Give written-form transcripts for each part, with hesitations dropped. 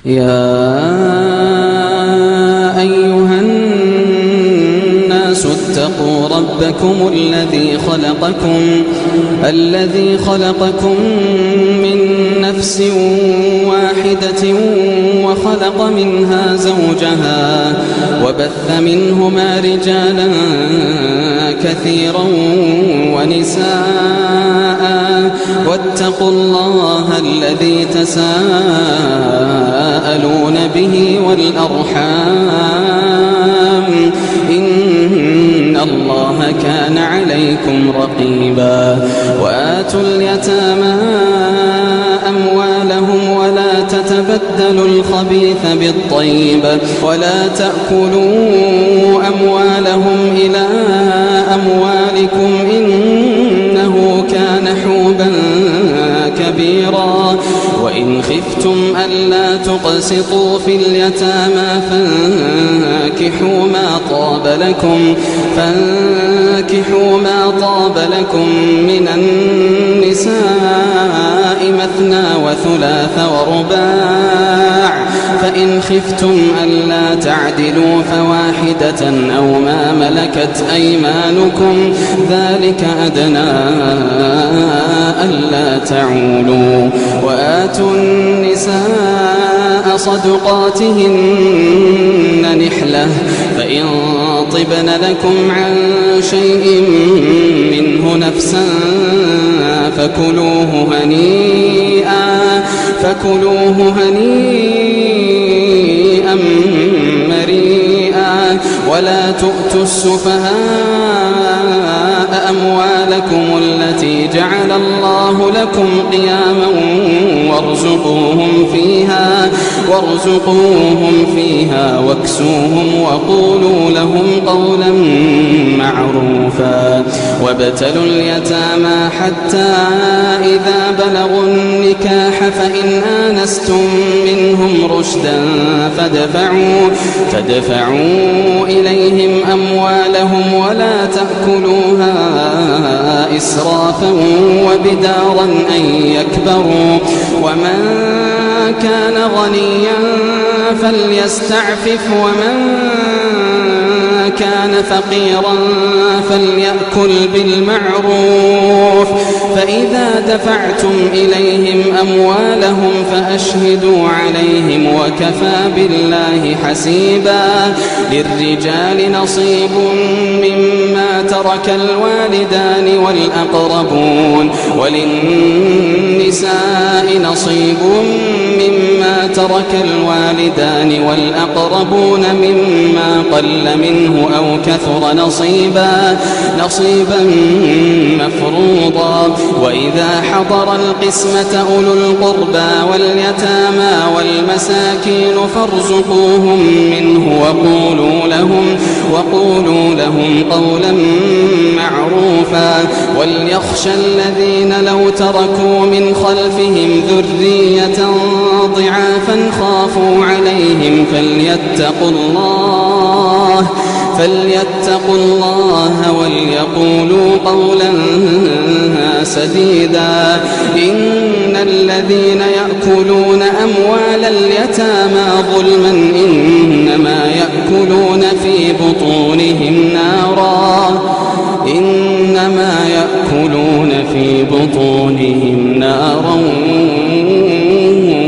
يا أيها الناس اتقوا ربكم الذي خلقكم من نفس واحدة وخلق منها زوجها وبث منهما رجالا كثيرا ونساء واتقوا الله الذي تساءلون به والأرحام إن الله كان عليكم رقيبا وآتوا اليتامى أموالهم ولا تتبدلوا الخبيث بالطيب ولا تأكلوا أموالهم إلى أموالكم إنه كان حوبا كبيرا وإن خفتم ألا تقسطوا في اليتامى فانكحوا ما طاب لكم من النساء مثنى وثلاث ورباع فإن خفتم ألا تعدلوا فواحدة أو ما ملكت أيمانكم ذلك أدنى ألا تعولوا وآتوا النساء صدقاتهن نحلة فإن طبن لكم عن شيء منه نفسا فكلوه هنيئا مريئا ولا تؤتوا السفهاء أموالكم التي جعل الله لكم قياما وارزقوهم فيها واكسوهم وقولوا لهم قولا معروفا وابتلوا اليتامى حتى إذا بلغوا النكاح فإن آنستم منهم رشدا فادفعوا إليهم أموالهم ولا تأكلوها إسرافا وبدارا أن يكبروا ومن كان غنيا فليستعفف ومن كان فقيرا فليأكل بالمعروف فإذا دفعتم إليهم أموالهم فأشهدوا عليهم وكفى بالله حسيبا للرجال نصيب مما ترك الوالدان والأقربون وللنساء نصيب مما ترك الوالدان والأقربون مما قل منه أو كثر نصيبا مفروضا وإذا حضر القسمة أولو القربى واليتامى والمساكين فارزقوهم منه وقولوا لهم قولا معروفا وليخشى الذين لو تركوا من خلفهم ذرية ضعافا خافوا عليهم فليتقوا الله وليقولوا قولا سديدا إن الذين يأكلون أموال اليتامى ظلما إنما يأكلون في بطونهم نارا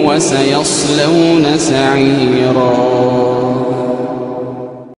وسيصلون سعيرا.